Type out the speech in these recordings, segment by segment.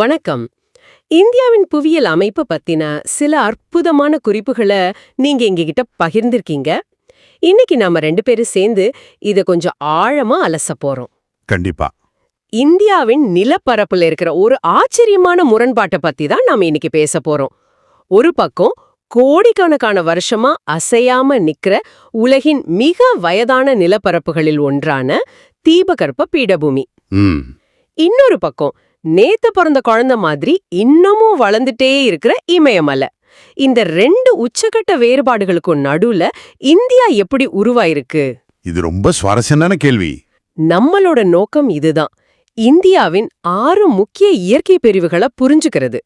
வணக்கம். இந்தியாவின் புவியியல் அமைப்பு பத்தின சில அற்புதமான குறிப்புகளை நீங்க எங்ககிட்ட பகிர்ந்திருக்கீங்க. இன்னைக்கு நாம 2 பேரும் சேர்ந்து இத கொஞ்சம் ஆழமா அலச போறோம். கண்டிப்பா. இந்தியாவின் நிலப்பரப்புல இருக்கிற ஒரு ஆச்சரியமான முரண்பாட்டை பத்தி தான் நாம இன்னைக்கு பேச போறோம். ஒரு பக்கம் கோடிக்கணக்கான வருஷமா அசையாம நிக்கிற உலகின் மிக வயதான நிலப்பரப்புகளில் ஒன்றான தீபகற்ப பீடபூமி. இன்னொரு பக்கம் நேத்து பிறந்த குழந்தை மாதிரி இன்னமும் வளர்ந்துட்டே இருக்கிற இமயமலை. இந்த 2 உச்சகட்ட வேறுபாடுகளுக்கும் நடுவுல இந்தியா எப்படி உருவாயிருக்கு? இது ரொம்ப சுவாரஸ்யமான கேள்வி. நம்மளோட நோக்கம் இதுதான். இந்தியாவின் 6 முக்கிய இயற்கை பிரிவுகளை புரிஞ்சுக்கிறது.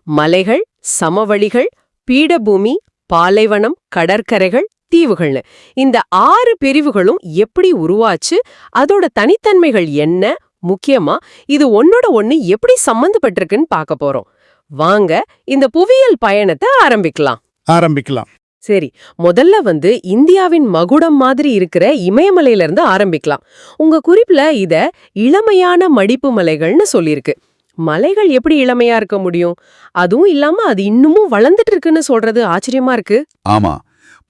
மலைகள், சமவெளிகள், பீடபூமி, பாலைவனம், கடற்கரைகள், தீவுகள்னு இந்த 6 பிரிவுகளும் எப்படி உருவாச்சு, அதோட தனித்தன்மைகள் என்ன, முக்கியமா இது ஒன்னோட ஒண்ணு எப்படி சம்பந்தப்பட்டிருக்குன்னு பார்க்க போறோம். வாங்க இந்த புவியியல் பயணத்தை ஆரம்பிக்கலாம். சரி, முதல்ல இந்தியாவின் மகுடம் மாதிரி இருக்கிற இமயமலையில இருந்து ஆரம்பிக்கலாம். உங்க குறிப்புல இத இளமையான மடிப்பு மலைகள்னு சொல்லியிருக்கு. மலைகள் எப்படி இளமையா இருக்க முடியும்? அதுவும் இல்லாம அது இன்னமும் வளர்ந்துட்டு இருக்குன்னு சொல்றது ஆச்சரியமா இருக்கு. ஆமா,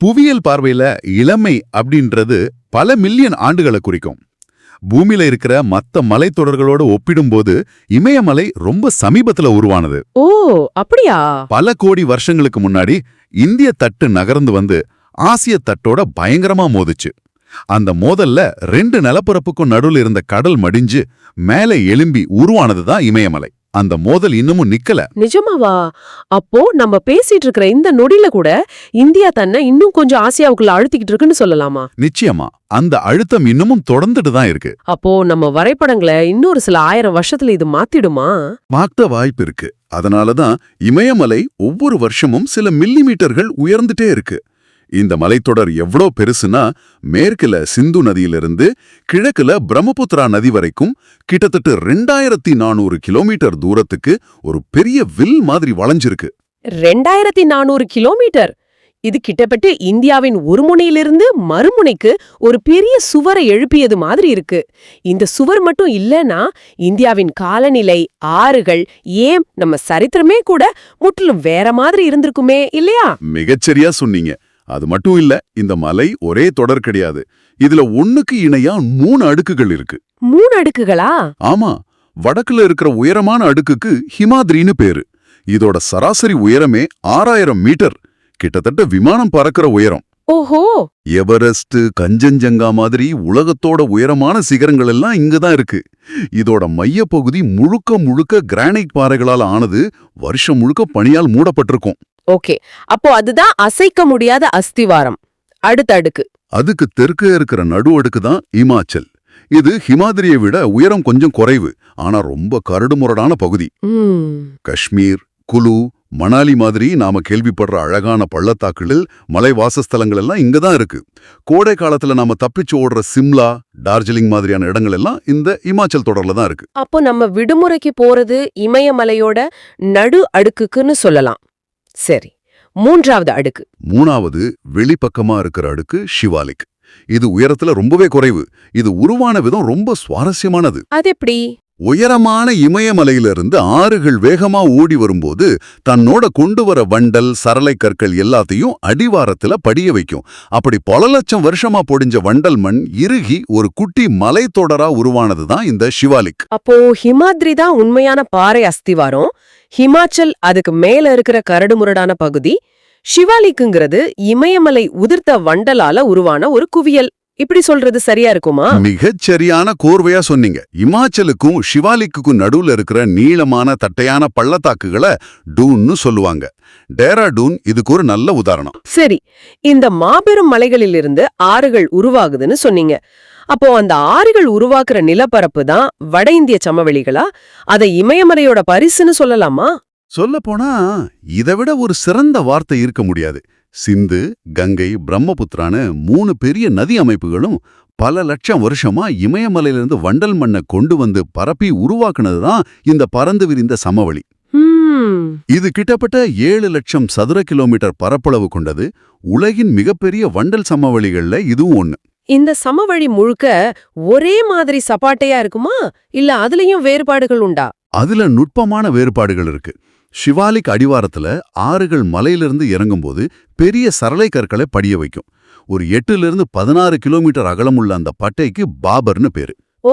புவியியல் பார்வையில இளமை அப்படின்றது பல மில்லியன் ஆண்டுகளை குறிக்கும். பூமியில இருக்கிற மத்த மலைத்தொடர்களோட ஒப்பிடும்போது இமயமலை ரொம்ப சமீபத்துல உருவானது. ஓ, அப்படியா? பல கோடி வருஷங்களுக்கு முன்னாடி இந்திய தட்டு நகர்ந்து வந்து ஆசிய தட்டோட பயங்கரமா மோதுச்சு. அந்த மோதல்ல 2 நிலப்பரப்புக்கும் நடுவுல இருந்த கடல் மடிஞ்சு மேலே எழும்பி உருவானதுதான் இமயமலை. அந்த மோதல் இன்னமும் நிக்கல. நிஜமாவா? அப்போ நம்ம பேசிட்டு இருக்கிற இந்த நொடியில கூட இந்தியா தன்னை இன்னும் கொஞ்சம் ஆசியாவுக்குள்ள அழுத்திக்கிட்டு இருக்குன்னு சொல்லலாமா? நிச்சயமா, அந்த அழுத்தம் இன்னமும் தொடர்ந்துட்டு தான் இருக்கு. அப்போ நம்ம வரைபடங்களை இன்னொரு சில 1000 வருஷத்துல இது மாத்திடுமா? மாற்ற வாய்ப்பு இருக்கு. அதனாலதான் இமயமலை ஒவ்வொரு வருஷமும் சில மில்லிமீட்டர்கள் உயர்ந்துட்டே இருக்கு. இந்த மலைத்தொடர் எவ்வளோ பெருசுனா, மேற்குல சிந்து நதியிலிருந்து கிழக்குல பிரம்மபுத்திரா நதி வரைக்கும் கிட்டத்தட்ட 2400 கிலோமீட்டர் தூரத்துக்கு ஒரு பெரிய வில் மாதிரி வளைஞ்சிருக்கு. 2400 கிலோமீட்டர்! இது கிட்டத்தட்ட இந்தியாவின் ஒரு முனையிலிருந்து மறுமுனைக்கு ஒரு பெரிய சுவரை எழுப்பியது மாதிரி இருக்கு. இந்த சுவர் மட்டும் இல்லனா இந்தியாவின் காலநிலை, ஆறுகள், ஏன் நம்ம சரித்திரமே கூட முற்றிலும் வேற மாதிரி இருந்திருக்குமே, இல்லையா? மிகச்சரியா சொன்னீங்க. அது மட்டும் இல்ல, இந்த மலை ஒரே தொடர் கிடையாது. இதுல ஒண்ணுக்கு இணையா 3 அடுக்குகள் இருக்கு. 3 அடுக்குகளா? ஆமா, வடக்குல இருக்கிற உயரமான அடுக்குக்கு ஹிமாத்ரின்னு பேரு. இதோட சராசரி உயரமே 6000 மீட்டர், கிட்டத்தட்ட விமானம் பறக்கிற உயரம். ஓஹோ! எவரெஸ்ட், கஞ்சன்ஜங்கா மாதிரி உலகத்தோட உயரமான சிகரங்கள் எல்லாம் இங்கதான் இருக்கு. இதோட மையப்பகுதி முழுக்க முழுக்க கிரானைட் பாறைகளால் ஆனது. வருஷம் முழுக்க பனியால் மூடப்பட்டிருக்கும். ஓகே, அப்போ அதுதான் அசைக்க முடியாத அஸ்திவாரம். அடுத்த அடுக்கு, அதுக்கு தெற்கே இருக்கிற நடு அடுக்கு தான் இமாச்சல். இது ஹிமாத்ரியை விட உயரம் கொஞ்சம் குறைவு, ஆனா ரொம்ப கரடுமுரடான பகுதி. காஷ்மீர், குலு, மணாலி மாதிரி நாம கேள்விப்படுற அழகான பள்ளத்தாக்குகளில் மலை வாசஸ்தலங்கள் எல்லாம் இங்கதான் இருக்கு. கோடை காலத்துல நாம தப்பிச்சு ஓடுற சிம்லா, டார்ஜிலிங் மாதிரியான இடங்கள் எல்லாம் இந்த இமாச்சல் தொடர்ல தான் இருக்கு. அப்போ நம்ம விடுமுறைக்கு போறது இமயமலையோட நடு அடுக்குன்னு சொல்லலாம். சரி, 3வது அடுக்கு. 3வது வெளிப்பக்கமா இருக்கிற அடுக்கு ஷிவாலிக். இது உயரத்துல ரொம்பவே குறைவு. இது உருவான விதம் ரொம்ப சுவாரஸ்யமானது. அது எப்படி? உயரமான இமயமலையிலிருந்து ஆறுகள் வேகமா ஓடி வரும்போது தன்னோட கொண்டு வர வண்டல், சரளை கற்கள் எல்லாத்தையும் அடிவாரத்துல படிய வைக்கும். அப்படி பல லட்சம் வருஷமா பொடிஞ்ச வண்டல் மண் இறுகி ஒரு குட்டி மலை தொடரா உருவானதுதான் இந்த ஷிவாலிக். அப்போ ஹிமாத்ரி தான் உண்மையான பாறை அஸ்திவாரம், ஹிமாச்சல் அதுக்கு மேல இருக்கிற கரடுமுரடான பகுதி, ஷிவாலிக்குங்கிறது இமயமலை உதிர்த்த வண்டலால உருவான ஒரு குவியல். இப்படி சொல்றது சரியா இருக்குமா? மிகச் சரியான கோர்வையா சொன்னீங்க. இமாச்சலுக்கும் ஷிவாலிக்குக்கும் நடுவுல இருக்கிற நீளமான தட்டையான பள்ளத்தாக்குகளை டூன்னு சொல்லுவாங்க. டேராடூன் இதுக்கு ஒரு நல்ல உதாரணம். சரி, இந்த மாபெரும் மலைகளிலிருந்து ஆறுகள் உருவாகுதுன்னு சொன்னீங்க. அப்போ அந்த ஆறுகள் உருவாக்குற நிலப்பரப்பு தான் வட இந்திய சமவெளிகளா? அதை இமயமலையோட பரிசுன்னு சொல்லலாமா? சொல்லப்போனா இதை விட ஒரு சிறந்த வார்த்தை இருக்க முடியாது. சிந்து, கங்கை, பிரம்மபுத்திரான்னு 3 பெரிய நதி அமைப்புகளும் பல லட்சம் வருஷமா இமயமலையிலிருந்து வண்டல் மண்ணை கொண்டு வந்து பரப்பி உருவாக்குனதுதான் இந்த பறந்து விரிந்த சமவெளி. இது கிட்டத்தட்ட 7 லட்சம் சதுர கிலோமீட்டர் பரப்பளவு கொண்டது. உலகின் மிகப்பெரிய வண்டல் சமவெளிகள்ல இதுவும் ஒண்ணு. இந்த சமவெளி முழுக்க ஒரே மாதிரி சப்பாட்டையா இருக்குமா, இல்ல அதுலயும் வேறுபாடுகள் உண்டா? அதுல நுட்பமான வேறுபாடுகள் இருக்கு. ஷிவாலிக் அடிவாரத்துல ஆறுகள் மலையிலிருந்து இறங்கும்போது பெரிய சரளை கற்களை படிய வைக்கும். ஒரு 8லிருந்து 16 கிலோமீட்டர் அகலமுள்ள அந்த பட்டைக்கு பாபர்னு பேரு. ஓ,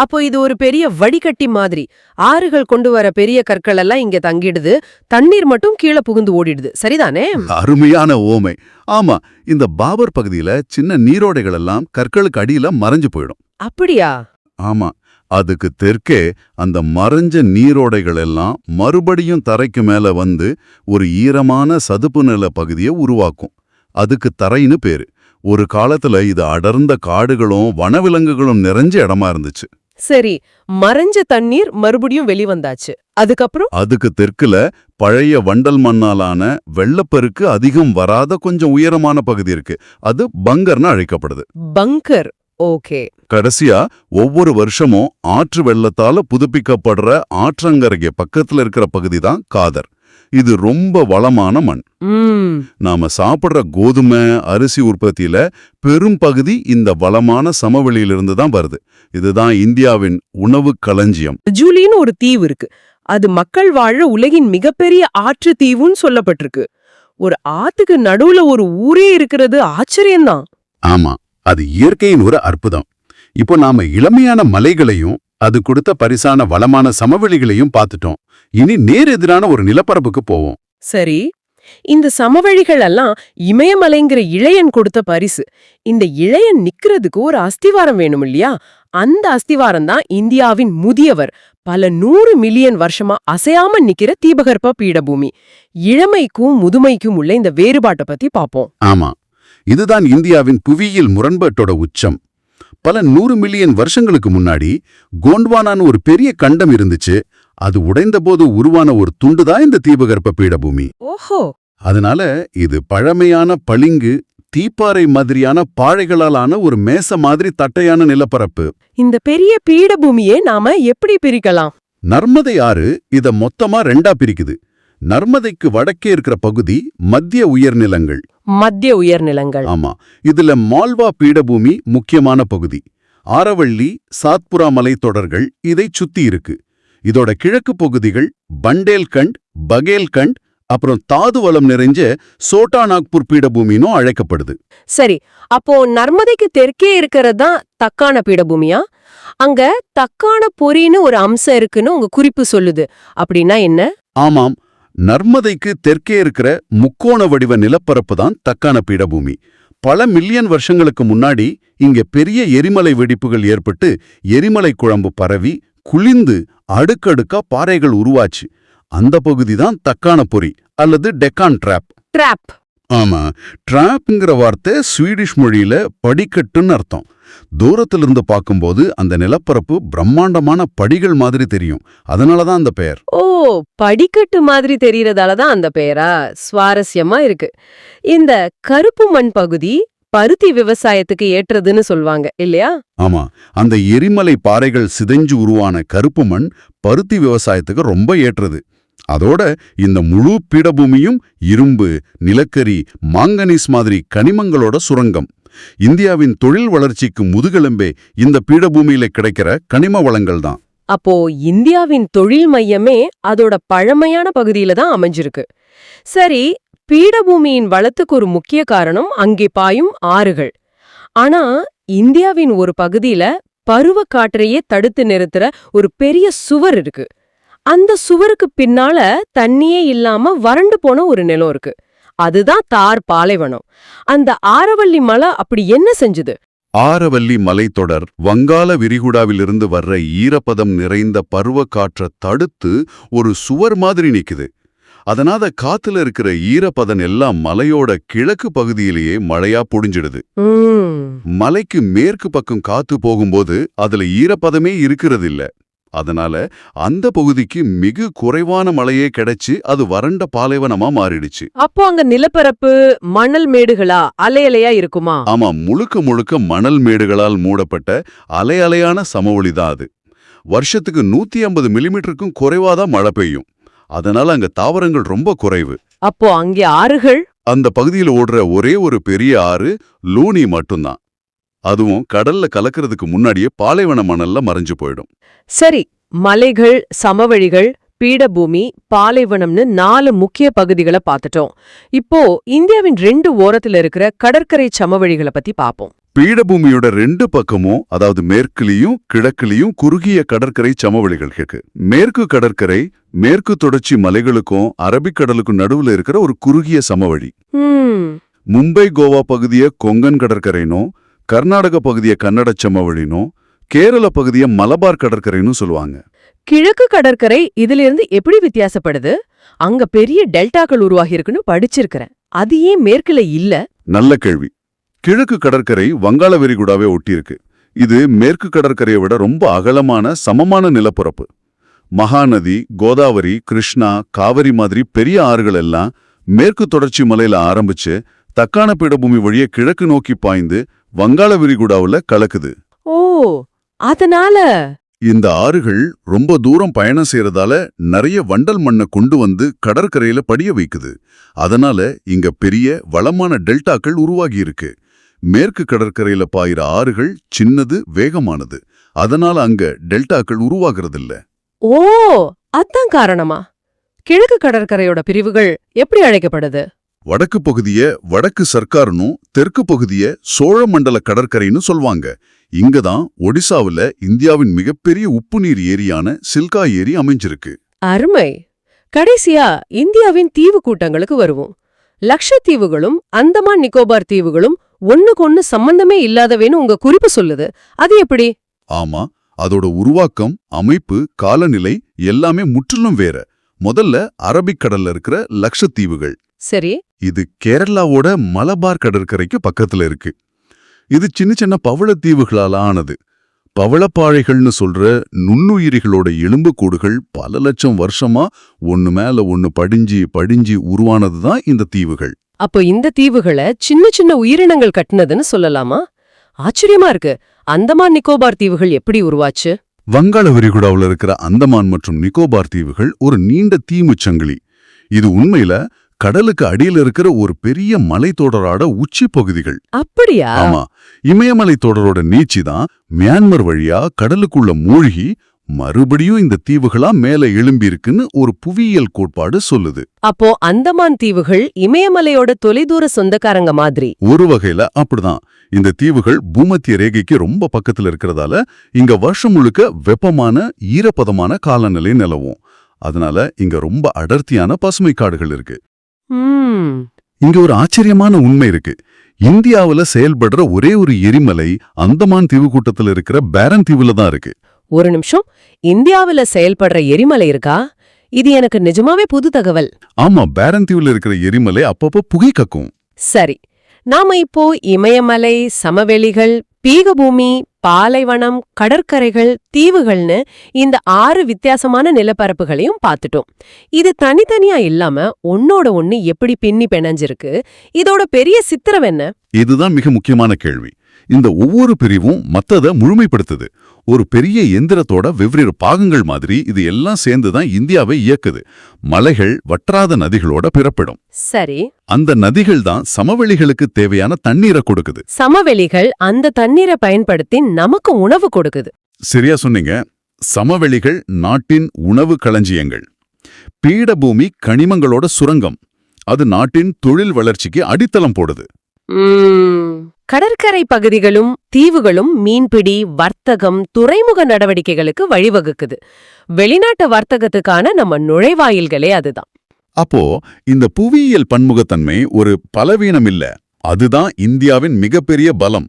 அப்போ இது ஒரு பெரிய வடிகட்டி மாதிரி. ஆறுகள் கொண்டு வர பெரிய கற்கள் எல்லாம் இங்க தங்கிடுது, தண்ணீர் மட்டும் கீழே புகுந்து ஓடிடுது. சரிதானே? அருமையான ஓமை. ஆமா, இந்த பாபர் பகுதியில சின்ன நீரோடைகள் எல்லாம் கற்களுக்கு அடியில மறைஞ்சு போயிடும். அப்படியா? ஆமா, அதுக்கு தெற்கே அந்த மறைஞ்ச நீரோடைகள் எல்லாம் மறுபடியும் தரைக்கு மேல வந்து ஒரு ஈரமான சதுப்பு நில பகுதியை உருவாக்கும். அதுக்கு தரைன்னு பேரு. ஒரு காலத்துல இது அடர்ந்த காடுகளும் வனவிலங்குகளும் நிறைஞ்ச இடமா இருந்துச்சு. சரி, மறைஞ்ச தண்ணீர் மறுபடியும் வெளிவந்தாச்சு. அதுக்கப்புறம்? அதுக்கு தெற்குல பழைய வண்டல் மண்ணாலான வெள்ளப்பெருக்கு அதிகம் வராத கொஞ்சம் உயரமான பகுதி இருக்கு. அது பங்கர்னு அழைக்கப்படுது. பங்கர். ஓகே. கடைசியா ஒவ்வொரு வருஷமும் ஆற்று வெள்ளத்தால புதுப்பிக்கப்படுற ஆற்றங்கரைக்கு பக்கத்துல இருக்கிற பகுதி தான் காதர். இது ரொம்ப வளமான மண். நாம சாப்பிடுற கோதுமை அரிசி உற்பத்தியில பெரும் பகுதி இந்த வளமான சமவெளியிலிருந்து தான் வருது. இதுதான் இந்தியாவின் உணவு களஞ்சியம். ஜூலின்னு ஒரு தீவு இருக்கு. அது மக்கள் வாழ உலகின் மிகப்பெரிய ஆற்று தீவுன்னு சொல்லப்பட்டிருக்கு. ஒரு ஆத்துக்கு நடுவுல ஒரு ஊரே இருக்கிறது ஆச்சரியம்தான். ஆமா, அது இயற்கையின் ஒரு அற்புதம். இப்போ நாம இளமையான மலைகளையும் அது கொடுத்த பரிசான வளமான சமவெளிகளையும் பார்த்துட்டோம். இனி நேர் எதிரான ஒரு நிலப்பரப்புக்கு போவோம். சரி, இந்த சமவெளிகள் எல்லாம் இமயமலைங்கிற இளையன் கொடுத்த பரிசு. இந்த இளையன் நிக்கிறதுக்கு ஒரு அஸ்திவாரம் வேணும் இல்லையா? அந்த அஸ்திவாரம் தான் இந்தியாவின் முதியவர் பல 100 மில்லியன் வருஷமா அசையாம நிக்கிற தீபகற்ப பீடபூமி. இளமைக்கும் முதுமைக்கும் உள்ள இந்த வேறுபாட்டை பத்தி பாப்போம். ஆமா, இதுதான் இந்தியாவின் புவியியல் முரண்பாட்டோட உச்சம். பல 100 மில்லியன் வருஷங்களுக்கு முன்னாடி கோண்ட்வானான்னு ஒரு பெரிய கண்டம் இருந்துச்சு. அது உடைந்த போது உருவான ஒரு துண்டுதான் இந்த தீபகற்ப பீடபூமி. ஓஹோ. அதனால இது பழமையான பளிங்கு தீப்பாறை மாதிரியான பாறைகளாலான ஒரு மேச மாதிரி தட்டையான நிலப்பரப்பு. இந்த பெரிய பீடபூமியை நாம எப்படி பிரிக்கலாம்? நர்மதை ஆறு இத மொத்தமா 2ஆ பிரிக்குது. நர்மதைக்கு வடக்கே இருக்கிற பகுதி மத்திய உயர்நிலங்கள். மத்திய உயர்நிலங்கள். ஆமா, இதுல மால்வா பீடபூமி முக்கியமான பகுதி. ஆரவள்ளி சாத்புரா மலைத்தொடர்கள் இதை சுத்தி இருக்கு. இதோட கிழக்கு பகுதிகள் பண்டேல்கண்ட் பகேல்கண்ட் அப்புறம் தாது வளம் நிறைஞ்ச சோட்டா நாக்பூர் பீடபூமினும் அழைக்கப்படுது. சரி, அப்போ நர்மதைக்கு தெற்கே இருக்கிறதுதான் தக்கான பீடபூமியா? அங்க தக்கான பொறின்னு ஒரு அம்சம் இருக்குன்னு உங்க குறிப்பு சொல்லுது. அப்படின்னா என்ன? ஆமாம், நர்மதைக்கு தெற்கே இருக்கிற முக்கோண வடிவ நிலப்பரப்பு தான் தக்கான பீடபூமி. பல மில்லியன் வருஷங்களுக்கு முன்னாடி இங்க பெரிய எரிமலை வெடிப்புகள் ஏற்பட்டு எரிமலை குழம்பு பரவி குளிந்து அடுக்கடுக்கா பாறைகள் உருவாச்சு. அந்த பகுதி தான் தக்கான பொறி அல்லது டெக்கான் டிராப். டிராப். ஆமா, டிராப்ங்கிற வார்த்தை ஸ்வீடிஷ் மொழியில படிக்கட்டுன்னு அர்த்தம். தூரத்திலிருந்து பார்க்கும்போது அந்த நிலப்பரப்பு பிரம்மாண்டமான படிகள் மாதிரி தெரியும். அதனாலதான் அந்த பெயர். ஓ, படிக்கட்டு மாதிரி தெரியறதாலதான் அந்த பெயரா? சுவாரஸ்யமா இருக்கு. இந்த கருப்பு மண் பகுதி பருத்தி விவசாயத்துக்கு ஏற்றதுன்னு சொல்வாங்க இல்லையா? ஆமா, அந்த எரிமலை பாறைகள் சிதைஞ்சு உருவான கருப்பு மண் பருத்தி விவசாயத்துக்கு ரொம்ப ஏற்றது. அதோட இந்த முழு பீடபூமியும் இரும்பு நிலக்கரி மாங்கனீஸ் மாதிரி கனிமங்களோட சுரங்கம். இந்தியாவின் தொழில் வளர்ச்சிக்கு முதுகெலும்பே இந்த பீடபூமியில கிடைக்கிற கனிம வளங்கள் தான். அப்போ இந்தியாவின் தொழில் மையமே அதோட பழமையான பகுதியில தான் அமைஞ்சிருக்கு. சரி, பீடபூமியின் வளத்துக்கு ஒரு முக்கிய காரணம் அங்கே பாயும் ஆறுகள். ஆனா இந்தியாவின் ஒரு பகுதியில பருவ காற்றையே தடுத்து நிறுத்துற ஒரு பெரிய சுவர் இருக்கு. அந்த சுவருக்கு பின்னால தண்ணியே இல்லாம வறண்டு போன ஒரு நிலம் இருக்கு. அதுதான் தார் பாலைவனம். அந்த ஆரவள்ளி மலை அப்படி என்ன செஞ்சுது? ஆரவல்லி மலைத்தொடர் வங்காள விரிகுடாவிலிருந்து வர்ற ஈரப்பதம் நிறைந்த பருவ காற்றை தடுத்து ஒரு சுவர் மாதிரி நிக்குது. அதனால காத்துல இருக்கிற ஈரப்பதம் எல்லாம் மலையோட கிழக்கு பகுதியிலேயே மழையா பொடிஞ்சிடுது. மலைக்கு மேற்கு பக்கம் காத்து போகும்போது அதுல ஈரப்பதமே இருக்கிறது இல்ல. அதனால அந்த பகுதிக்கு மிக குறைவான மழையே கிடைச்சு அது வறண்ட பாலைவனமா மாறிடுச்சு. அப்போ அங்க நிலப்பரப்பு மணல் மேடுகளா அலையலையா இருக்குமா? ஆமா, முழுக்க முழுக்க மணல் மேடுகளால் மூடப்பட்ட அலையலையான சமவெளிதான் அது. வருஷத்துக்கு 150 மில்லிமீட்டருக்கும் குறைவாதான் மழை பெய்யும். அதனால அங்க தாவரங்கள் ரொம்ப குறைவு. அப்போ அங்கே ஆறுகள்? அந்த பகுதியில் ஓடுற ஒரே ஒரு பெரிய ஆறு லூனி மட்டும்தான். அதுவும் கடல்ல கலக்கிறதுக்கு முன்னாடியே பாலைவன மணல்ல மறைஞ்சு போயிடும். சரி, மலைகள், சமவெளிகள், பீடபூமி, பாலைவனம்னு 4 முக்கிய பகுதிகளை பார்த்துட்டோம். இப்போ இந்தியாவின் 2 ஓரத்துல இருக்கிற கடற்கரை சமவெளிகளை பத்தி பாப்போம். பீடபூமியோட 2 பக்கமும், அதாவது மேற்குலயும் கிழக்குலயும் குறுகிய கடற்கரை சமவெளிகள் இருக்கு. மேற்கு கடற்கரை மேற்கு தொடர்ச்சி மலைகளுக்கும் அரபிக்கடலுக்கும் நடுவுல இருக்கிற ஒரு குறுகிய சமவெளி. மும்பை கோவா பகுதிய கொங்கன் கடற்கரைனும், கர்நாடக பகுதிய கன்னட சமவெளினும், கேரள பகுதிய மலபார் கடற்கரைன்னு சொல்லுவாங்க. கிழக்கு கடற்கரை இதுல இருந்து எப்படி வித்தியாசப்படுது? அங்க பெரிய டெல்டாக்கள் உருவாகி இருக்குன்னு படிச்சிருக்கிறேன். அது ஏன் மேற்குல இல்ல? நல்ல கேள்வி. கிழக்கு கடற்கரை வங்காள விரிகுடாவே ஒட்டியிருக்கு. இது மேற்கு கடற்கரையை விட ரொம்ப அகலமான சமமான நிலப்பரப்பு. மகாநதி, கோதாவரி, கிருஷ்ணா, காவிரி மாதிரி பெரிய ஆறுகள் எல்லாம் மேற்கு தொடர்ச்சி மலையில ஆரம்பிச்சு தக்கான பீடபூமி வழியே கிழக்கு நோக்கி பாய்ந்து வங்காள விரிகுடாவுல கலக்குது. ஓ, அதனால இந்த ஆறுகள் ரொம்ப தூரம் பயணம் செய்யறதால நிறைய வண்டல் மண்ணை கொண்டு வந்து கடற்கரையில படிய வைக்குது. அதனால இங்க பெரிய வளமான டெல்டாக்கள் உருவாகி இருக்கு. மேற்கு கடற்கரையில பாயிற ஆறுகள் சின்னது, வேகமானது. அதனால அங்க டெல்டாக்கள் உருவாகிறதில்ல. ஓ, அதான் காரணமா? கிழக்கு கடற்கரையோட பிரிவுகள் எப்படி அழைக்கப்படுது? வடக்கு பகுதிய வடக்கு சர்க்கார்னும் தெற்கு பகுதிய சோழமண்டல கடற்கரைன்னு சொல்வாங்க. இங்கதான் ஒடிசாவுல இந்தியாவின் மிகப்பெரிய உப்பு நீர் ஏரியான சில்கா ஏரி அமைஞ்சிருக்கு. அருமை. கடைசியா இந்தியாவின் தீவு கூட்டங்களுக்கு வருவோம். லக்ஷத்தீவுகளும் அந்தமான் நிக்கோபார் தீவுகளும் ஒண்ணுக்கொன்னு சம்பந்தமே இல்லாதவேன்னு உங்க குறிப்பு சொல்லுது. அது எப்படி? ஆமா, அதோட உருவாக்கம், அமைப்பு, காலநிலை எல்லாமே முற்றிலும் வேற. முதல்ல அரபிக்கடல்ல இருக்கிற லக்ஷத்தீவுகள். சரி. இது கேரளாவோட மலபார் கடற்கரைக்கு பக்கத்துல இருக்கு. இது சின்ன சின்ன பவளத்தீவுகளால ஆனது. பவளப்பாழைகள்னு சொல்ற நுண்ணுயிரிகளோட எலும்புக்கூடுகள் பல லட்சம் வருஷமா ஒன்னு மேல ஒன்னு படிஞ்சி படிஞ்சி உருவானதுதான் இந்த தீவுகள். அப்போ இந்த தீவுகளை சின்ன சின்ன உயிரினங்கள் கட்டினதுன்னு சொல்லலாமா? ஆச்சரியமா இருக்கு. அந்தமான் நிக்கோபார் தீவுகள் எப்படி உருவாச்சு? வங்காள விரிகுடாவுல இருக்கிற அந்தமான் மற்றும் நிக்கோபார் தீவுகள் ஒரு நீண்ட தீமுச்சங்கிலி. இது உண்மையில கடலுக்கு அடியில இருக்கிற ஒரு பெரிய மலைத்தொடரோட உச்சி பகுதிகள். அப்படியா? ஆமா, இமயமலை தொடரோட நீச்சி தான் மியான்மர் வழியா கடலுக்குள்ள மூழ்கி மறுபடியும் இந்த தீவுகளா மேல எழும்பி இருக்குன்னு ஒரு புவியியல் கோட்பாடு சொல்லுது. அப்போ அந்தமான் தீவுகள் இமயமலையோட தொலைதூர சொந்தக்காரங்க மாதிரி? ஒரு வகையில அப்படிதான். இந்த தீவுகள் பூமத்திய ரேகைக்கு ரொம்ப பக்கத்துல இருக்கிறதால இங்க வருஷம் முழுக்க வெப்பமான ஈரப்பதமான காலநிலை நிலவும். அதனால இங்க ரொம்ப அடர்த்தியான பசுமை காடுகள் இருக்கு. இங்க ஒரு ஆச்சரியமான உண்மை இருக்கு. இந்தியாவுல செயல்படுற ஒரே ஒரு எரிமலை அந்தமான் தீவு கூட்டத்துல இருக்கிற பேரன் தீவுல தான் இருக்கு. ஒரு நிமிஷம், இந்தியாவுல செயல்படுற எரிமலை இருக்கா? இது எனக்கு நிஜமாவே புது தகவல். ஆமா, பேரன் தீவுல இருக்கிற எரிமலை அப்பப்போ புகை கக்கும். சரி, நாம இப்போ இமயமலை, சமவெளிகள், பீகபூமி, பாலைவனம், கடற்கரைகள், தீவுகள்னு இந்த 6 வித்தியாசமான நிலப்பரப்புகளையும் பார்த்துட்டோம். இது தனித்தனியா இல்லாம ஒன்னோட ஒன்னு எப்படி பின்னி பிணைஞ்சிருக்கு? இதோட பெரிய சித்திரம் என்ன? இதுதான் மிக முக்கியமான கேள்வி. இந்த ஒவ்வொரு பிரிவும் மத்தத முழுமைப்படுத்துது. ஒரு பெரிய எந்திரத்தோட வெவ்வேறு பாகங்கள் மாதிரி இது எல்லாம் சேர்ந்துதான் இந்தியாவை இயக்குது. மலைகள் வற்றாத நதிகளோட பிறப்பிடம். சரி. அந்த நதிகள் தான் சமவெளிகளுக்கு தேவையான தண்ணீரை கொடுக்குது. சமவெளிகள் அந்த தண்ணீரை பயன்படுத்தி நமக்கு உணவு கொடுக்குது. சரியா சொன்னீங்க. சமவெளிகள் நாட்டின் உணவு களஞ்சியங்கள். பீடபூமி கனிமங்களோட சுரங்கம். அது நாட்டின் தொழில் வளர்ச்சிக்கு அடித்தளம் போடுது. கடற்கரை பகுதிகளும் தீவுகளும் மீன்பிடி, வர்த்தகம், துறைமுக நடவடிக்கைகளுக்கு வழிவகுக்குது. வெளிநாட்டு வர்த்தகத்துக்கான நம்ம நுழைவாயில்களே அதுதான். அப்போ இந்த புவியியல் பன்முகத்தன்மை ஒரு பலவீனம் இல்ல, அதுதான் இந்தியாவின் மிகப்பெரிய பலம்.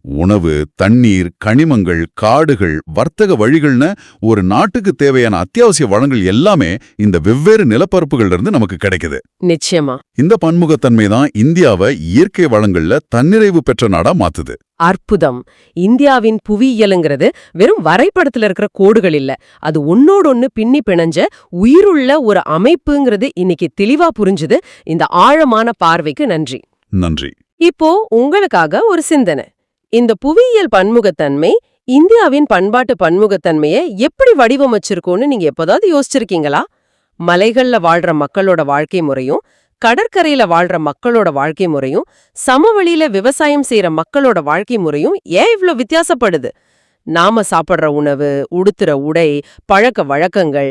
உணவு, தண்ணீர், கனிமங்கள், காடுகள், வர்த்தக வழிகள்னு ஒரு நாட்டுக்கு தேவையான அத்தியாவசிய வளங்கள் எல்லாமே இந்த வெவ்வேறு நிலப்பரப்புகள்ல இருந்து நமக்கு கிடைக்குது. நிச்சயமா. இந்த பன்முகத்தன்மை தான் இந்தியாவை இயற்கை வளங்கள்ல தன்னிறைவு பெற்ற நாடா மாத்துது. அற்புதம். இந்தியாவின் புவியியலுங்கிறது வெறும் வரைபடத்துல இருக்கிற கோடுகள் இல்ல, அது ஒன்னோடொன்னு பின்னி பிணைஞ்ச உயிருள்ள ஒரு அமைப்புங்கிறது இன்னைக்கு தெளிவா புரிஞ்சுது. இந்த ஆழமான பார்வைக்கு நன்றி. நன்றி. இப்போ உங்களுக்காக ஒரு சிந்தனை. இந்த புவியியல் பன்முகத்தன்மை இந்தியாவின் பண்பாட்டு பன்முகத்தன்மையை எப்படி வடிவமைச்சிருக்கோன்னு நீங்க எப்போதாவது யோசிச்சிருக்கீங்களா? மலைகள்ல வாழ்ற மக்களோட வாழ்க்கை முறையும், கடற்கரையில வாழ்ற மக்களோட வாழ்க்கை முறையும், சமவெளியில விவசாயம் செய்யற மக்களோட வாழ்க்கை முறையும் ஏன் இவ்ளோ வித்தியாசப்படுது? நாம சாப்பிடுற உணவு, உடுத்துற உடை, பழக்க வழக்கங்கள்,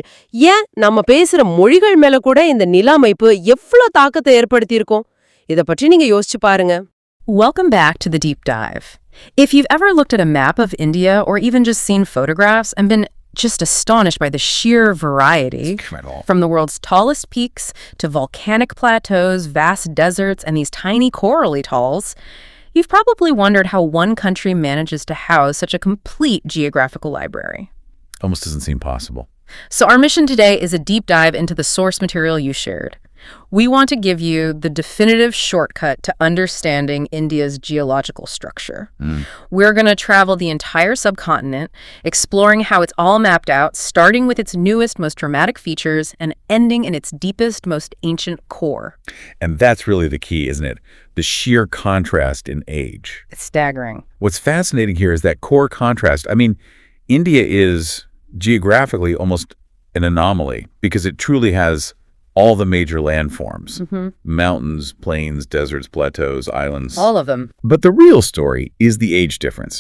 ஏன் நம்ம பேசுற மொழிகள் மேல கூட இந்த நில அமைப்பு எவ்ளோ தாக்கத்தை ஏற்படுத்தியிருக்கோம்? இத பற்றி நீங்க யோசிச்சு பாருங்க. Welcome back to the deep dive. If you've ever looked at a map of India or even just seen photographs and been just astonished by the sheer variety, from the world's tallest peaks to volcanic plateaus, vast deserts, and these tiny coral atolls, you've probably wondered how one country manages to house such a complete geographical library. Almost doesn't seem possible. So our mission today is a deep dive into the source material you shared. We want to give you the definitive shortcut to understanding India's geological structure. We're going to travel the entire subcontinent, exploring how it's all mapped out, starting with its newest, most dramatic features and ending in its deepest, most ancient core. And that's really the key, isn't it? The sheer contrast in age. It's staggering. What's fascinating here is that core contrast. I mean, India is geographically almost an anomaly because it truly has all the major landforms, mountains, plains, deserts, plateaus, islands. All of them. But the real story is the age difference.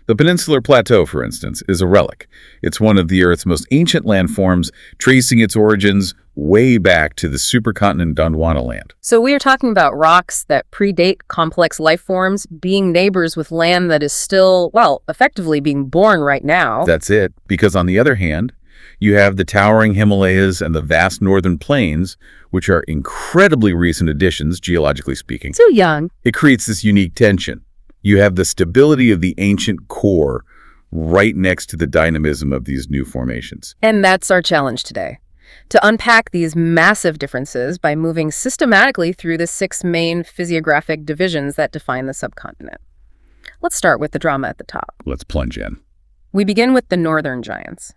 The Peninsular Plateau, for instance, is a relic. It's one of the Earth's most ancient landforms, tracing its origins way back to the supercontinent Gondwana land. So we are talking about rocks that predate complex life forms, being neighbors with land that is still, well, effectively being born right now. That's it. Because on the other hand, you have the towering Himalayas and the vast northern plains, which are incredibly recent additions, geologically speaking. So young. It creates this unique tension. You have the stability of the ancient core right next to the dynamism of these new formations. And that's our challenge today. To unpack these massive differences by moving systematically through the 6 main physiographic divisions that define the subcontinent. Let's start with the drama at the top. Let's plunge in. We begin with the northern giants,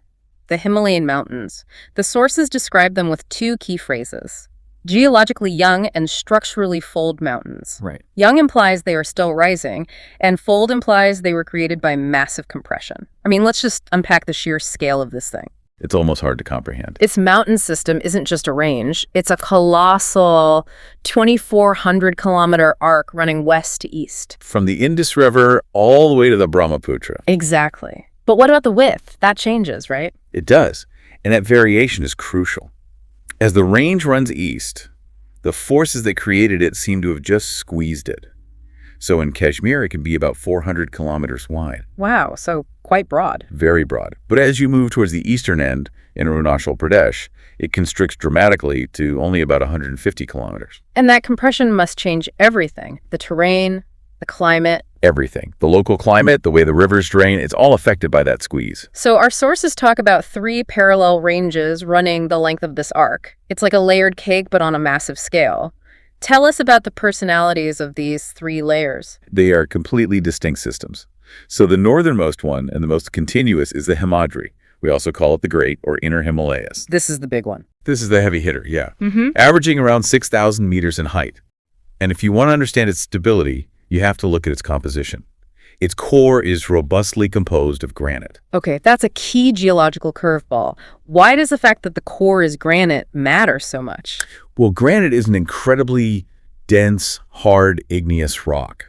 the Himalayan mountains. The sources describe them with 2 key phrases: geologically young and structurally fold mountains. Right. Young implies they are still rising, and fold implies they were created by massive compression. I mean, let's just unpack the sheer scale of this thing. It's almost hard to comprehend. Its mountain system isn't just a range. It's a colossal 2,400-kilometer arc running west to east. From the Indus River all the way to the Brahmaputra. Exactly. But what about the width? That changes, right? It does. And that variation is crucial. As the range runs east, the forces that created it seem to have just squeezed it. So in Kashmir, it can be about 400 kilometers wide. Wow, so quite broad. Very broad. But as you move towards the eastern end, in Arunachal Pradesh, it constricts dramatically to only about 150 kilometers. And that compression must change everything. The terrain, the climate. Everything. The local climate, the way the rivers drain, it's all affected by that squeeze. So our sources talk about 3 parallel ranges running the length of this arc. It's like a layered cake, but on a massive scale. Tell us about the personalities of these 3 layers. They are completely distinct systems. So the northernmost one and the most continuous is the Himadri. We also call it the Great or Inner Himalayas. This is the big one. This is the heavy hitter, yeah. Averaging around 6,000 meters in height. And if you want to understand its stability, you have to look at its composition. Its core is robustly composed of granite. Okay, that's a key geological curveball. Why does the fact that the core is granite matter so much? Well, granite is an incredibly dense, hard, igneous rock.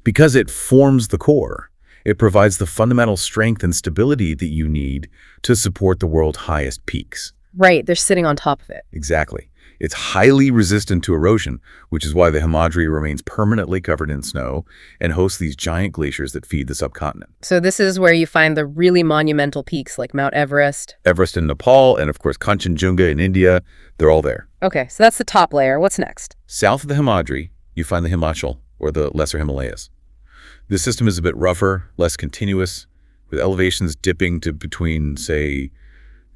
Because it forms the core, it provides the fundamental strength and stability that you need to support the world's highest peaks. Right, they're sitting on top of it. Exactly. It's highly resistant to erosion, which is why the Himadri remains permanently covered in snow and hosts these giant glaciers that feed the subcontinent. So this is where you find the really monumental peaks like Mount Everest. Everest in Nepal and, of course, Kanchenjunga in India, they're all there. Okay, so that's the top layer. What's next? South of the Himadri, you find the Himachal, or the Lesser Himalayas. This system is a bit rougher, less continuous, with elevations dipping to between, say,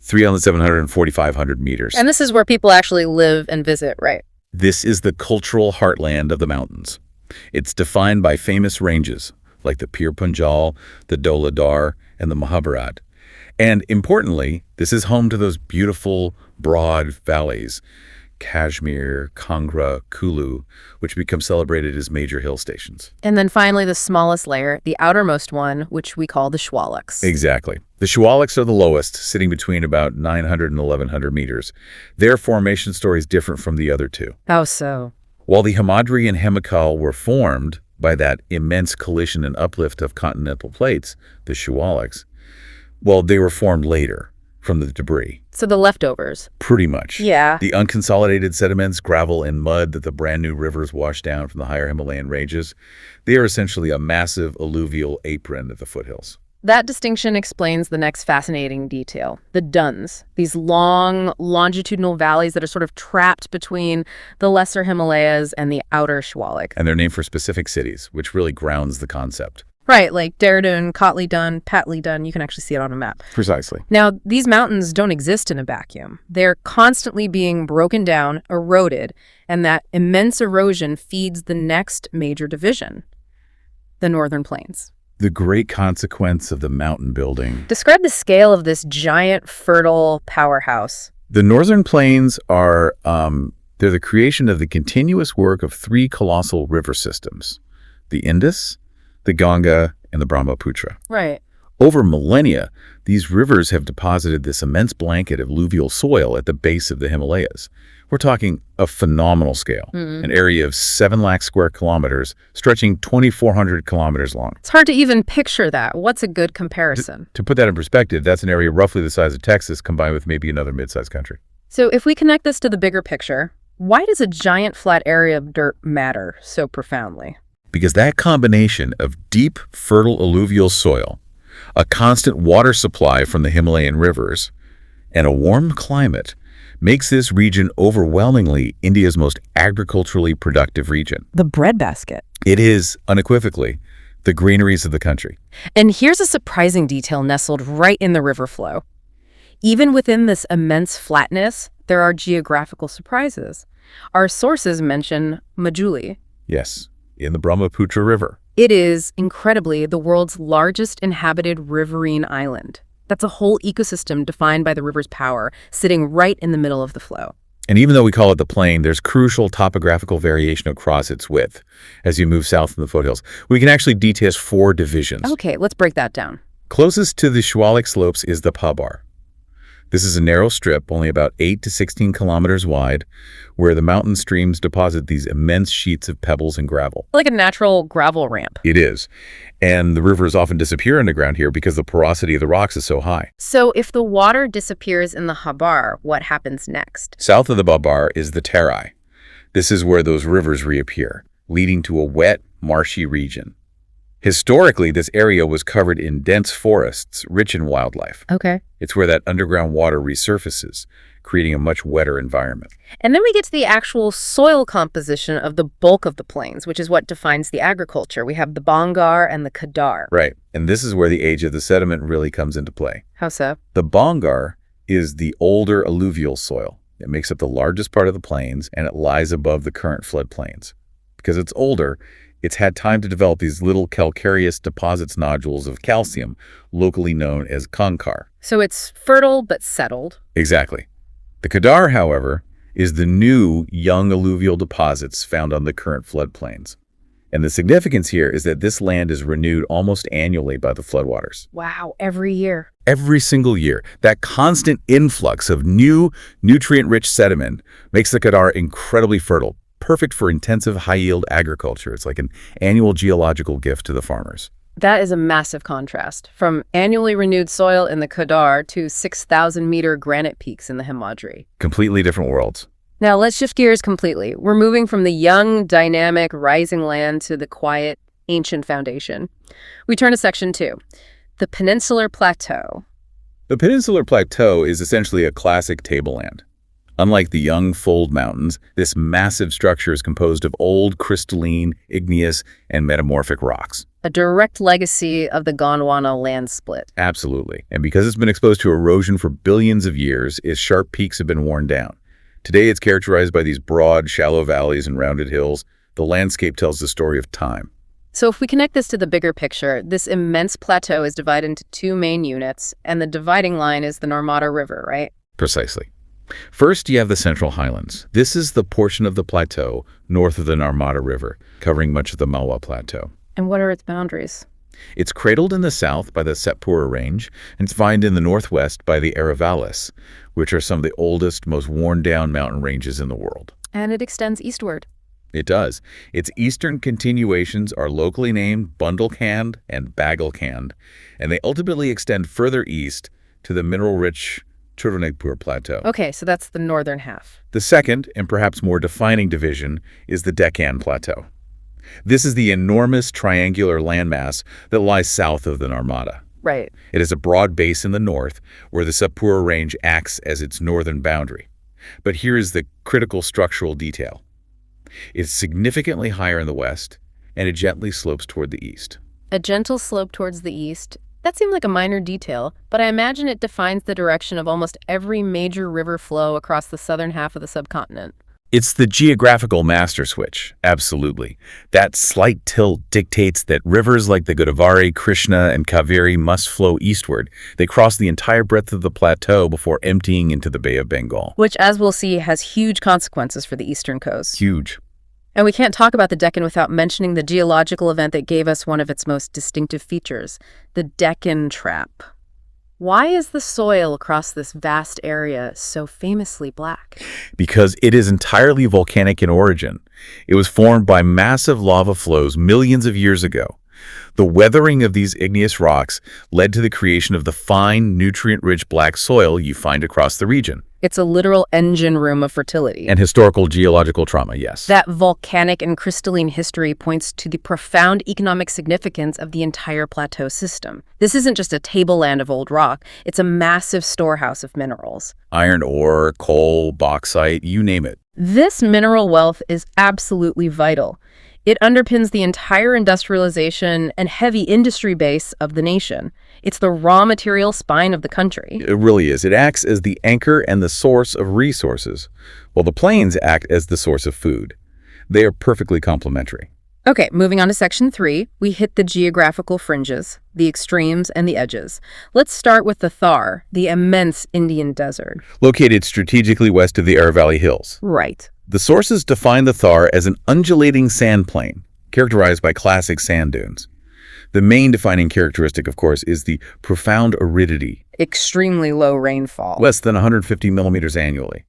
3,700 and 4,500 meters. And this is where people actually live and visit, right? This is the cultural heartland of the mountains. It's defined by famous ranges, like the Pir Panjal, the Doladar, and the Mahabharat. And importantly, this is home to those beautiful, broad valleys, Kashmir, Kangra, Kulu, which become celebrated as major hill stations. And then finally, the smallest layer, the outermost one, which we call the Squalaks. Exactly. The Squalaks are the lowest, sitting between about 900 and 1,100 meters. Their formation story is different from the other 2. How so? While the Himadri and Himachal were formed by that immense collision and uplift of continental plates, the Shuwalics, well, they were formed later from the debris. So the leftovers. Pretty much. Yeah. The unconsolidated sediments, gravel, and mud that the brand new rivers wash down from the higher Himalayan ranges, they are essentially a massive alluvial apron at the foothills. That distinction explains the next fascinating detail, the duns, these long, longitudinal valleys that are sort of trapped between the lesser Himalayas and the outer Shuwalik. And they're named for specific cities, which really grounds the concept. Right, like Dehradun, Kotli Dun, Patli Dun, you can actually see it on a map. Precisely. Now, these mountains don't exist in a vacuum. They're constantly being broken down, eroded, and that immense erosion feeds the next major division, the northern plains. The great consequence of the mountain building. Describe the scale of this giant, fertile powerhouse. The northern plains are, they're the creation of the continuous work of three colossal river systems, the Indus, the Ganga, and the Brahmaputra. Right. Over millennia, these rivers have deposited this immense blanket of alluvial soil at the base of the Himalayas. We're talking a phenomenal scale, an area of 7 lakh square kilometers, stretching 2,400 kilometers long. It's hard to even picture that. What's a good comparison? To put that in perspective, that's an area roughly the size of Texas combined with maybe another mid-sized country. So if we connect this to the bigger picture, why does a giant flat area of dirt matter so profoundly? Because that combination of deep, fertile alluvial soil, a constant water supply from the Himalayan rivers, and a warm climate makes this region overwhelmingly India's most agriculturally productive region. The breadbasket. It is, unequivocally, the greeneries of the country. And here's a surprising detail nestled right in the river flow. Even within this immense flatness, there are geographical surprises. Our sources mention Majuli. Yes, in the Brahmaputra River. It is, incredibly, the world's largest inhabited riverine island. That's a whole ecosystem defined by the river's power, sitting right in the middle of the flow. And even though we call it the plain, there's crucial topographical variation across its width as you move south in the foothills. We can actually detest 4 divisions. Okay, let's break that down. Closest to the Shuwalik slopes is the Pabar. This is a narrow strip, only about 8 to 16 kilometers wide, where the mountain streams deposit these immense sheets of pebbles and gravel. Like a natural gravel ramp. It is. And the rivers often disappear underground here because the porosity of the rocks is so high. So if the water disappears in the Habar, what happens next? South of the Babar is the Terai. This is where those rivers reappear, leading to a wet, marshy region. Historically, this area was covered in dense forests, rich in wildlife. Okay. It's where that underground water resurfaces, creating a much wetter environment. And then we get to the actual soil composition of the bulk of the plains, which is what defines the agriculture. We have the Bangar and the Kadar. Right. And this is where the age of the sediment really comes into play. How so? The Bangar is the older alluvial soil. It makes up the largest part of the plains, and it lies above the current floodplains. Because it's older, it's had time to develop these little calcareous deposits nodules of calcium, locally known as Kankar. So it's fertile but settled. Exactly. The Kadar, however, is the new young alluvial deposits found on the current floodplains. And the significance here is that this land is renewed almost annually by the floodwaters. Wow, every year. Every single year, that constant influx of new, nutrient-rich sediment makes the Kadar incredibly fertile, perfect for intensive, high-yield agriculture. It's like an annual geological gift to the farmers. That is a massive contrast, from annually renewed soil in the Kadar to 6,000-meter granite peaks in the Himadri. Completely different worlds. Now, let's shift gears completely. We're moving from the young, dynamic, rising land to the quiet, ancient foundation. We turn to Section 2, the Peninsular Plateau. The Peninsular Plateau is essentially a classic tableland. Unlike the young fold mountains, this massive structure is composed of old, crystalline, igneous, and metamorphic rocks. A direct legacy of the Gondwana land split. Absolutely. And because it's been exposed to erosion for billions of years, its sharp peaks have been worn down. Today, it's characterized by these broad, shallow valleys and rounded hills. The landscape tells the story of time. So if we connect this to the bigger picture, this immense plateau is divided into 2 main units, and the dividing line is the Narmada River, right? Precisely. First, you have the Central Highlands. This is the portion of the plateau north of the Narmada River, covering much of the Malwa Plateau. And what are its boundaries? It's cradled in the south by the Satpura Range, and it's vined in the northwest by the Aravallis, which are some of the oldest, most worn-down mountain ranges in the world. And it extends eastward. It does. Its eastern continuations are locally named Bundelkhand and Bagelkhand, and they ultimately extend further east to the mineral-rich Tectonics Plateau. Okay, so that's the northern half. The second, and perhaps more defining division, is the Deccan Plateau. This is the enormous triangular landmass that lies south of the Narmada. Right. It is a broad base in the north, where the Satpura Range acts as its northern boundary. But here is the critical structural detail. It's significantly higher in the west, and it gently slopes toward the east. A gentle slope towards the east. That seemed like a minor detail, but I imagine it defines the direction of almost every major river flow across the southern half of the subcontinent. It's the geographical master switch, absolutely. That slight tilt dictates that rivers like the Godavari, Krishna, and Kaveri must flow eastward. They cross the entire breadth of the plateau before emptying into the Bay of Bengal. Which, as we'll see, has huge consequences for the eastern coast. Huge. And we can't talk about the Deccan without mentioning the geological event that gave us one of its most distinctive features, the Deccan Trap. Why is the soil across this vast area so famously black? Because it is entirely volcanic in origin. It was formed by massive lava flows millions of years ago. The weathering of these igneous rocks led to the creation of the fine, nutrient-rich black soil you find across the region. It's a literal engine room of fertility. And historical geological trauma, yes. That volcanic and crystalline history points to the profound economic significance of the entire plateau system. This isn't just a tableland of old rock, it's a massive storehouse of minerals. Iron ore, coal, bauxite, you name it. This mineral wealth is absolutely vital. It underpins the entire industrialization and heavy industry base of the nation. It's the raw material spine of the country. It really is. It acts as the anchor and the source of resources, while the plains act as the source of food. They are perfectly complementary. Okay, moving on to Section 3, we hit the geographical fringes, the extremes, and the edges. Let's start with the Thar, the immense Indian desert. Located strategically west of the Air Valley Hills. Right. The sources define the Thar as an undulating sand plain, characterized by classic sand dunes. The main defining characteristic, of course, is the profound aridity. Extremely low rainfall. Less than 150 millimeters annually.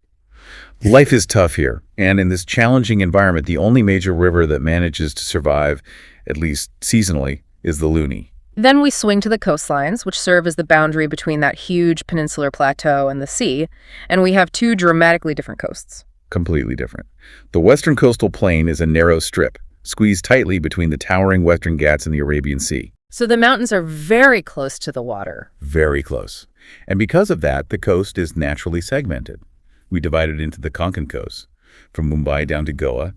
Life is tough here, and in this challenging environment, the only major river that manages to survive, at least seasonally, is the Luni. Then we swing to the coastlines, which serve as the boundary between that huge peninsular plateau and the sea, and we have two dramatically different coasts. Completely different. The western coastal plain is a narrow strip, squeezed tightly between the towering Western Ghats and the Arabian Sea. So the mountains are very close to the water. Very close. And because of that, the coast is naturally segmented. We divide it into the Konkan coast, from Mumbai down to Goa,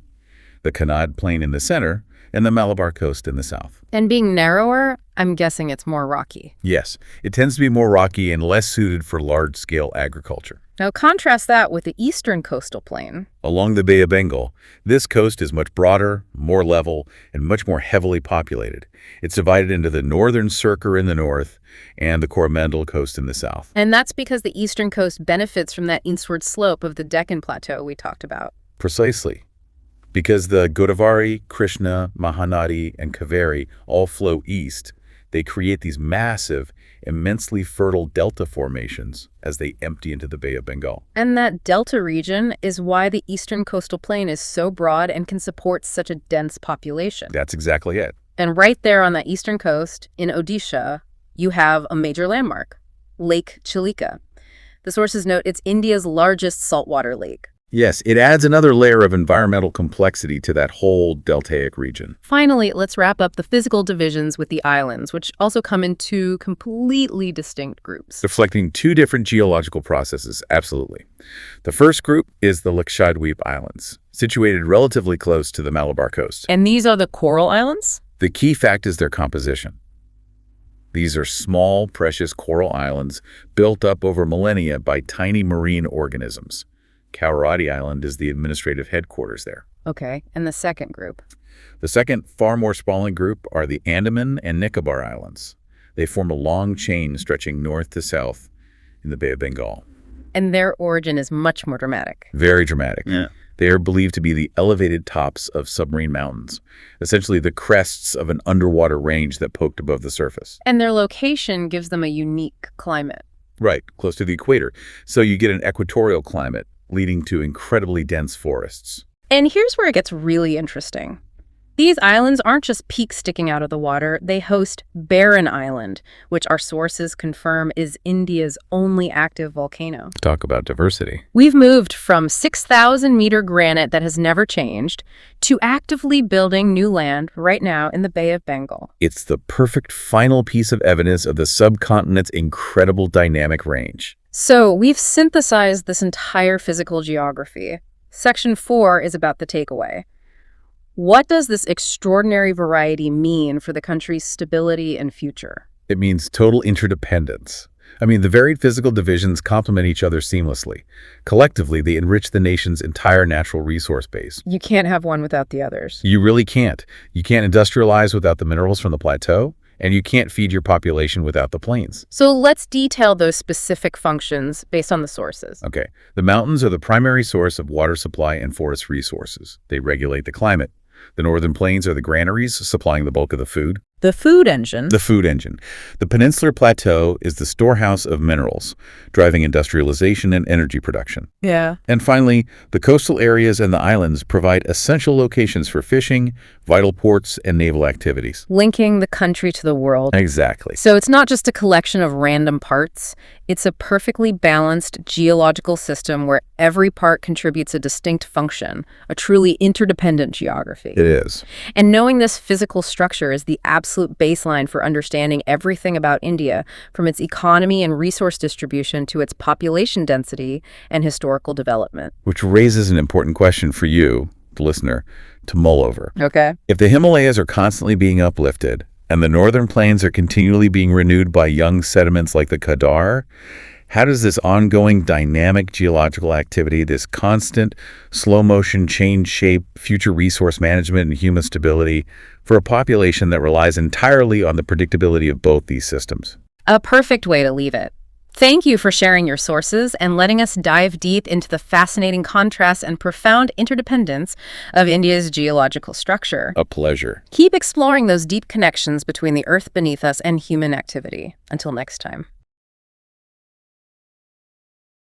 the Kanad Plain in the center, and the Malabar coast in the south. And being narrower, I'm guessing it's more rocky. Yes, it tends to be more rocky and less suited for large-scale agriculture. Now contrast that with the eastern coastal plain. Along the Bay of Bengal, this coast is much broader, more level, and much more heavily populated. It's divided into the northern Sircar in the north and the Coromandel coast in the south. And that's because the eastern coast benefits from that eastward slope of the Deccan Plateau we talked about. Precisely. Because the Godavari, Krishna, Mahanadi, and Kaveri all flow east, they create these massive, immensely fertile delta formations as they empty into the Bay of Bengal. And that delta region is why the eastern coastal plain is so broad and can support such a dense population. That's exactly it. And right there on that eastern coast, in Odisha, you have a major landmark, Lake Chilika. The sources note it's India's largest saltwater lake. Yes, it adds another layer of environmental complexity to that whole deltaic region. Finally, let's wrap up the physical divisions with the islands, which also come in two completely distinct groups. Reflecting two different geological processes, absolutely. The first group is the Lakshadweep Islands, situated relatively close to the Malabar coast. And these are the coral islands? The key fact is their composition. These are small, precious coral islands built up over millennia by tiny marine organisms. Kawarati Island is the administrative headquarters there. Okay, and the second group? The second, far more sprawling group are the Andaman and Nicobar Islands. They form a long chain stretching north to south in the Bay of Bengal. And their origin is much more dramatic. Very dramatic. Yeah. They are believed to be the elevated tops of submarine mountains, essentially the crests of an underwater range that poked above the surface. And their location gives them a unique climate. Right, close to the equator. So you get an equatorial climate, leading to incredibly dense forests. And here's where it gets really interesting. These islands aren't just peaks sticking out of the water, they host Barren Island, which our sources confirm is India's only active volcano. Talk about diversity. We've moved from 6,000-meter granite that has never changed to actively building new land right now in the Bay of Bengal. It's the perfect final piece of evidence of the subcontinent's incredible dynamic range. So we've synthesized this entire physical geography. Section 4 is about the takeaway. What does this extraordinary variety mean for the country's stability and future? It means total interdependence. I mean, the varied physical divisions complement each other seamlessly. Collectively, they enrich the nation's entire natural resource base. You can't have one without the others. You really can't. You can't industrialize without the minerals from the plateau, and you can't feed your population without the plains. So let's detail those specific functions based on the sources. Okay, the mountains are the primary source of water supply and forest resources. They regulate the climate. The northern plains are the granaries, supplying the bulk of the food. The food engine. The food engine. The Peninsular Plateau is the storehouse of minerals, driving industrialization and energy production. Yeah. And finally, the coastal areas and the islands provide essential locations for fishing, vital ports, and naval activities. Linking the country to the world. Exactly. So it's not just a collection of random parts. It's a perfectly balanced geological system where every part contributes a distinct function, a truly interdependent geography. It is. And knowing this physical structure is the absolute baseline for understanding everything about India, from its economy and resource distribution to its population density and historical development. Which raises an important question for you, the listener, to mull over. Okay. If the Himalayas are constantly being uplifted, and the northern plains are continually being renewed by young sediments like the Kadar, how does this ongoing dynamic geological activity, this constant slow-motion change shape, future resource management, and human stability for a population that relies entirely on the predictability of both these systems? A perfect way to leave it. Thank you for sharing your sources and letting us dive deep into the fascinating contrasts and profound interdependence of India's geological structure. A pleasure. Keep exploring those deep connections between the earth beneath us and human activity. Until next time.